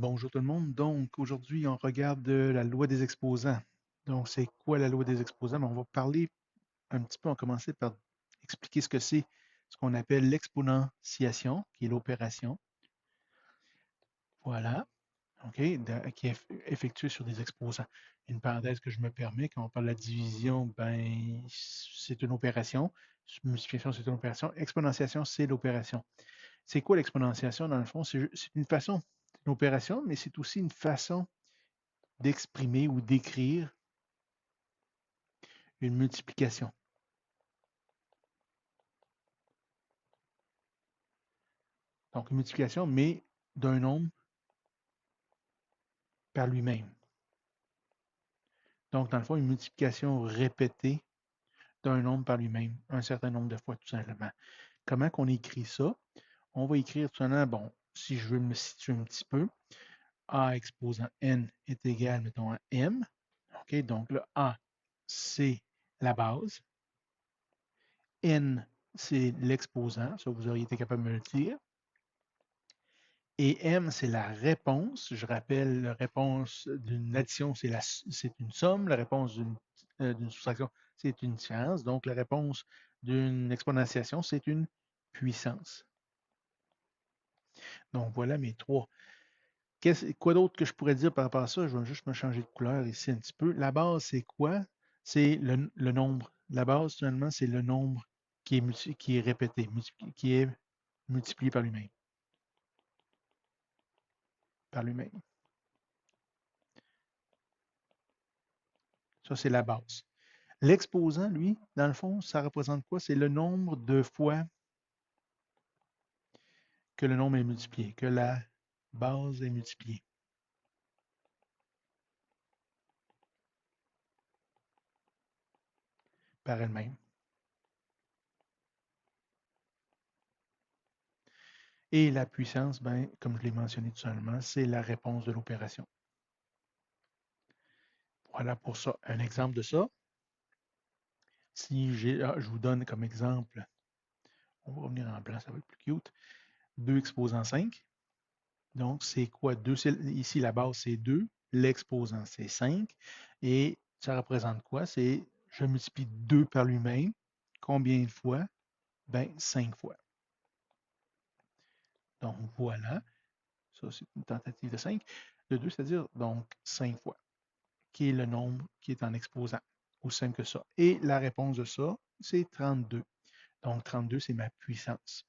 Bonjour tout le monde. Donc, aujourd'hui, on regarde la loi des exposants. Donc, c'est quoi la loi des exposants? On va parler un petit peu, on va commencer par expliquer ce que c'est, ce qu'on appelle l'exponentiation, qui est l'opération. Voilà. OK, qui est effectuée sur des exposants. Une parenthèse que je me permets, quand on parle de la division, ben, c'est une opération. Multiplication, c'est une opération. Exponentiation, c'est l'opération. C'est quoi l'exponentiation, dans le fond? C'est une façon, c'est une opération, mais c'est aussi une façon d'exprimer ou d'écrire une multiplication. Donc, une multiplication, mais d'un nombre par lui-même. Donc, dans le fond, une multiplication répétée d'un nombre par lui-même, un certain nombre de fois, tout simplement. Comment qu'on écrit ça? On va écrire tout simplement, bon, si je veux me situer un petit peu, A exposant n est égal, mettons, à m. OK, donc le A, c'est la base. N, c'est l'exposant. Ça, vous auriez été capable de me le dire. Et M, c'est la réponse. Je rappelle, la réponse d'une addition, c'est une somme. La réponse d'une soustraction, c'est une différence. Donc, la réponse d'une exponentiation, c'est une puissance. Donc, voilà mes trois. Quoi d'autre que je pourrais dire par rapport à ça? Je vais juste me changer de couleur ici un petit peu. La base, c'est quoi? C'est le nombre. La base, finalement, c'est le nombre qui est répété, qui est multiplié par lui-même. Par lui-même. Ça, c'est la base. L'exposant, lui, dans le fond, ça représente quoi? C'est le nombre de fois que le nombre est multiplié, que la base est multipliée par elle-même. Et la puissance, ben, comme je l'ai mentionné tout simplement, c'est la réponse de l'opération. Voilà pour ça. Un exemple de ça. Si je vous donne comme exemple, on va revenir en blanc, ça va être plus cute. 2 exposant 5. Donc, c'est quoi? 2, ici, la base, c'est 2. L'exposant, c'est 5. Et ça représente quoi? C'est, je multiplie 2 par lui-même. Combien de fois? Ben, 5 fois. Donc, voilà. Ça, c'est une tentative de 5. De 2, c'est-à-dire, donc, 5 fois, qui est le nombre qui est en exposant. Aussi simple que ça. Et la réponse de ça, c'est 32. Donc, 32, c'est ma puissance.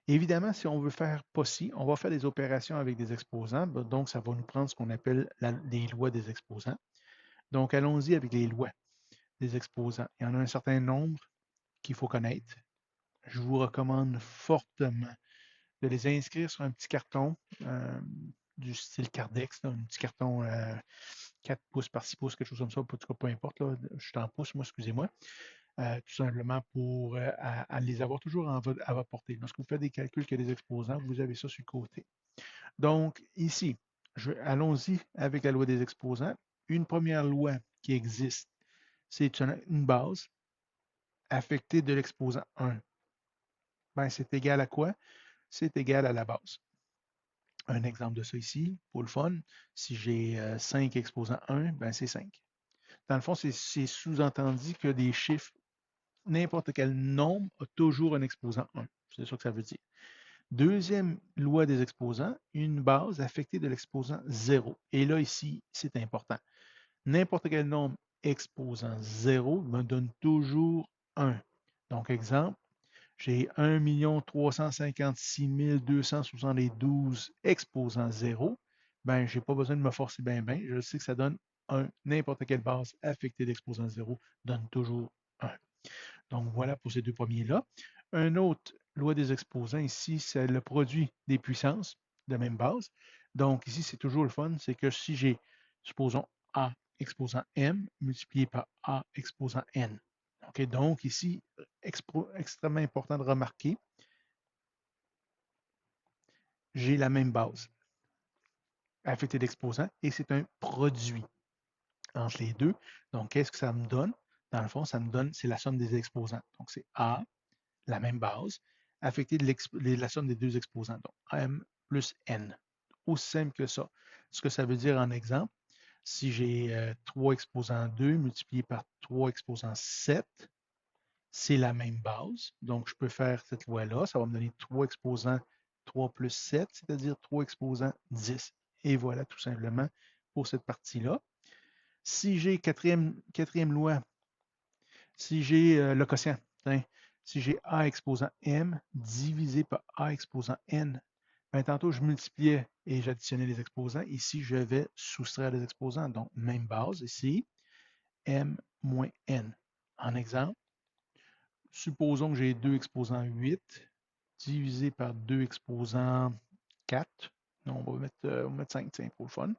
Évidemment, si on veut faire POSSI, on va faire des opérations avec des exposants. Donc, ça va nous prendre ce qu'on appelle les lois des exposants. Donc, allons-y avec les lois des exposants. Il y en a un certain nombre qu'il faut connaître. Je vous recommande fortement de les inscrire sur un petit carton du style Cardex, là, un petit carton 4 pouces par 6 pouces, quelque chose comme ça, en tout cas, peu importe, là, je suis en pouces, moi, excusez-moi, tout simplement pour à les avoir toujours à votre portée. Lorsque vous faites des calculs que des exposants, vous avez ça sur le côté. Donc, ici, allons-y avec la loi des exposants. Une première loi qui existe, c'est une base affectée de l'exposant 1. Ben, c'est égal à quoi? C'est égal à la base. Un exemple de ça ici, pour le fun, si j'ai 5 exposant 1, ben c'est 5. Dans le fond, c'est sous-entendu que des chiffres, n'importe quel nombre a toujours un exposant 1. C'est ça que ça veut dire. Deuxième loi des exposants, une base affectée de l'exposant 0. Et là, ici, c'est important. N'importe quel nombre exposant 0 me donne toujours 1. Donc, exemple, j'ai 1 356 272 exposant 0. Ben, je n'ai pas besoin de me forcer bien, bien. Je sais que ça donne 1. N'importe quelle base affectée d'exposant 0 donne toujours 1. Donc, voilà pour ces deux premiers-là. Un autre loi des exposants ici, c'est le produit des puissances de même base. Donc, ici, c'est toujours le fun, c'est que si j'ai, supposons, A exposant M multiplié par A exposant N. OK, donc, ici, extrêmement important de remarquer, j'ai la même base affectée d'exposants et c'est un produit entre les deux. Donc, qu'est-ce que ça me donne? Dans le fond, ça me donne, c'est la somme des exposants. Donc, c'est A, la même base, affectée de la somme des deux exposants, donc M plus N. Aussi simple que ça. Ce que ça veut dire en exemple, si j'ai 3 exposant 2 multiplié par 3 exposant 7, c'est la même base. Donc, je peux faire cette loi-là. Ça va me donner 3 exposants 3 plus 7, c'est-à-dire 3 exposants 10. Et voilà tout simplement pour cette partie-là. Si j'ai quatrième loi, si j'ai le quotient, hein, si j'ai A exposant M divisé par A exposant N, ben, tantôt je multipliais et j'additionnais les exposants. Ici, je vais soustraire les exposants. Donc, même base ici, M moins N. En exemple, supposons que j'ai 2 exposants 8 divisé par 2 exposants 4. Non, on va mettre 5, tiens, pour le fun.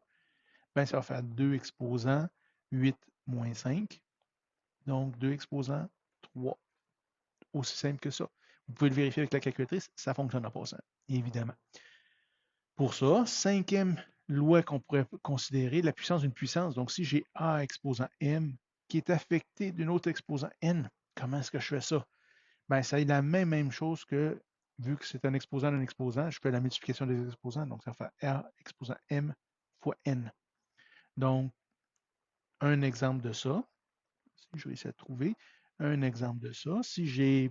Ben, ça va faire 2 exposants 8 moins 5. Donc, 2 exposants 3. Aussi simple que ça. Vous pouvez le vérifier avec la calculatrice, ça fonctionne en passant, évidemment. Pour ça, cinquième loi qu'on pourrait considérer, la puissance d'une puissance. Donc, si j'ai A exposant M qui est affecté d'une autre exposant N, comment est-ce que je fais ça? Ben, ça est la même chose que, vu que c'est un exposant d'un exposant, je fais la multiplication des exposants, donc ça fait A exposant M fois N. Donc, un exemple de ça, si je vais essayer de trouver, un exemple de ça, si j'ai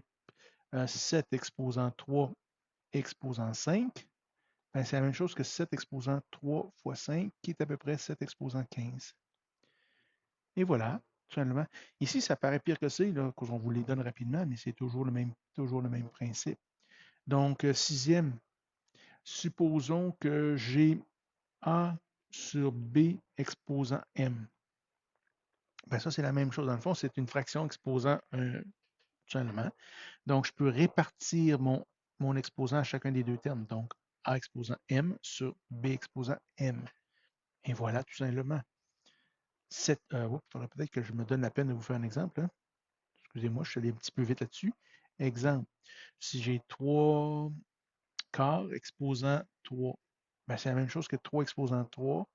7 exposant 3 exposant 5, ben, c'est la même chose que 7 exposant 3 fois 5, qui est à peu près 7 exposant 15. Et voilà, tout simplement. Ici, ça paraît pire que c'est, là, qu'on vous les donne rapidement, mais c'est toujours le même principe. Donc, sixième, supposons que j'ai A sur B exposant M. Ben, ça, c'est la même chose. Dans le fond, c'est une fraction exposant un, tout simplement. Donc, je peux répartir mon exposant à chacun des deux termes. Donc, A exposant M sur B exposant M. Et voilà, tout simplement. Il faudrait peut-être que je me donne la peine de vous faire un exemple, hein. Excusez-moi, je suis allé un petit peu vite là-dessus. Exemple, si j'ai 3 quarts exposant 3, ben, c'est la même chose que 3 exposant 3,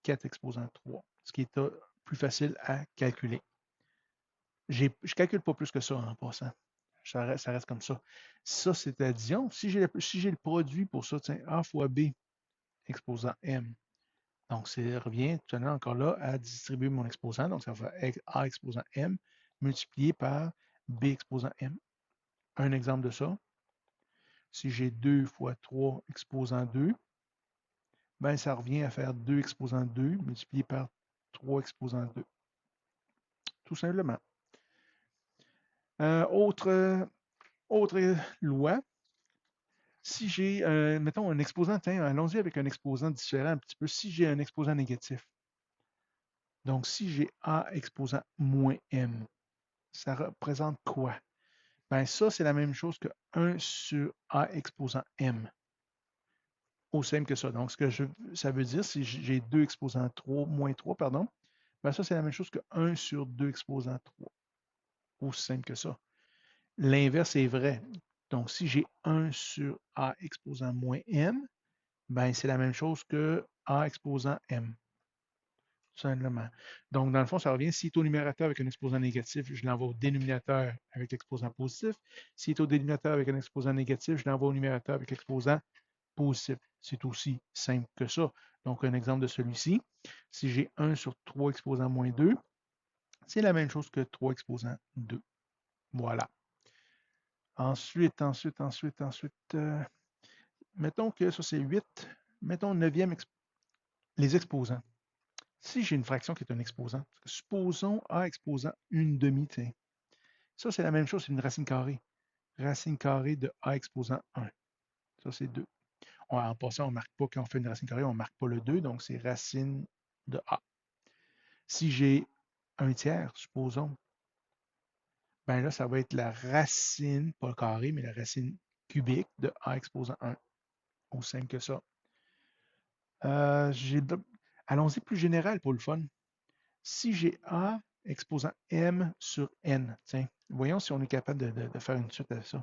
4 exposant 3, ce qui est plus facile à calculer. Je ne calcule pas plus que ça en passant. Ça reste comme ça. Ça, c'est addition. Si j'ai le produit pour ça, tiens, A fois B exposant M. Donc, ça revient tout à l'heure encore là à distribuer mon exposant. Donc, ça va faire A exposant M multiplié par B exposant M. Un exemple de ça. Si j'ai 2 fois 3 exposant 2, ben, ça revient à faire 2 exposant 2 multiplié par 3 exposant 2. Tout simplement. Autre loi, si j'ai, mettons, un exposant, tiens, allons-y avec un exposant différent un petit peu. Si j'ai un exposant négatif, donc si j'ai A exposant moins M, ça représente quoi? Ben ça, c'est la même chose que 1 sur A exposant M. Aussi simple que ça. Donc, ça veut dire, si j'ai 2 exposant 3, moins 3, pardon, ben ça, c'est la même chose que 1 sur 2 exposant 3. Aussi simple que ça. L'inverse est vrai. Donc, si j'ai 1 sur A exposant moins M, ben, c'est la même chose que A exposant M. Tout simplement. Donc, dans le fond, ça revient, s'il est au numérateur avec un exposant négatif, je l'envoie au dénominateur avec l'exposant positif. S'il est au dénominateur avec un exposant négatif, je l'envoie au numérateur avec l'exposant positif. C'est aussi simple que ça. Donc, un exemple de celui-ci, si j'ai 1 sur 3 exposant moins 2, c'est la même chose que 3 exposant 2. Voilà. Ensuite, mettons que ça c'est 8. Mettons 9e, les exposants. Si j'ai une fraction qui est un exposant, supposons A exposant une demi, tiens. Ça, c'est la même chose, c'est une racine carrée. Racine carrée de A exposant 1. Ça, c'est 2. En passant, on ne marque pas, quand on fait une racine carrée, on ne marque pas le 2, donc c'est racine de A. Si j'ai un tiers, supposons, ben là, ça va être la racine, pas le carré, mais la racine cubique de A exposant 1. Aussi simple que ça. Allons-y plus général pour le fun. Si j'ai A exposant M sur N, tiens, voyons si on est capable de faire une suite à ça.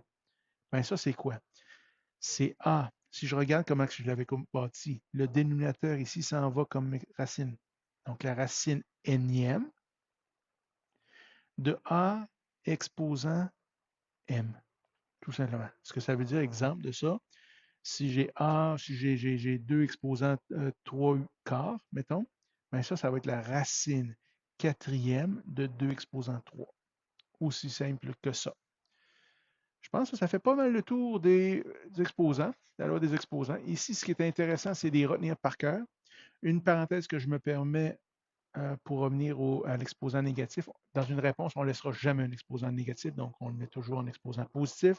Ben ça, c'est quoi? C'est A. Si je regarde comment je l'avais bâti, le dénominateur ici s'en va comme racine. Donc la racine Nième de A exposant M, tout simplement. Ce que ça veut dire, exemple de ça, Si j'ai A, si j'ai deux exposants 3 quarts, mettons, bien ça va être la racine quatrième de 2 exposants 3. Aussi simple que ça. Je pense que ça fait pas mal le tour des exposants, la loi des exposants. Ici, ce qui est intéressant, c'est de les retenir par cœur. Une parenthèse que je me permets pour revenir à l'exposant négatif. Dans une réponse, on ne laissera jamais un exposant négatif, donc on le met toujours en exposant positif.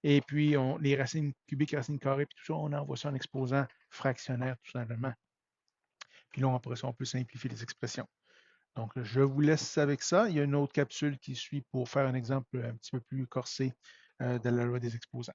Et puis, les racines cubiques, racines carrées, puis tout ça, on envoie ça en exposant fractionnaire, tout simplement. Puis là, après ça, on peut simplifier les expressions. Donc, je vous laisse avec ça. Il y a une autre capsule qui suit pour faire un exemple un petit peu plus corsé de la loi des exposants.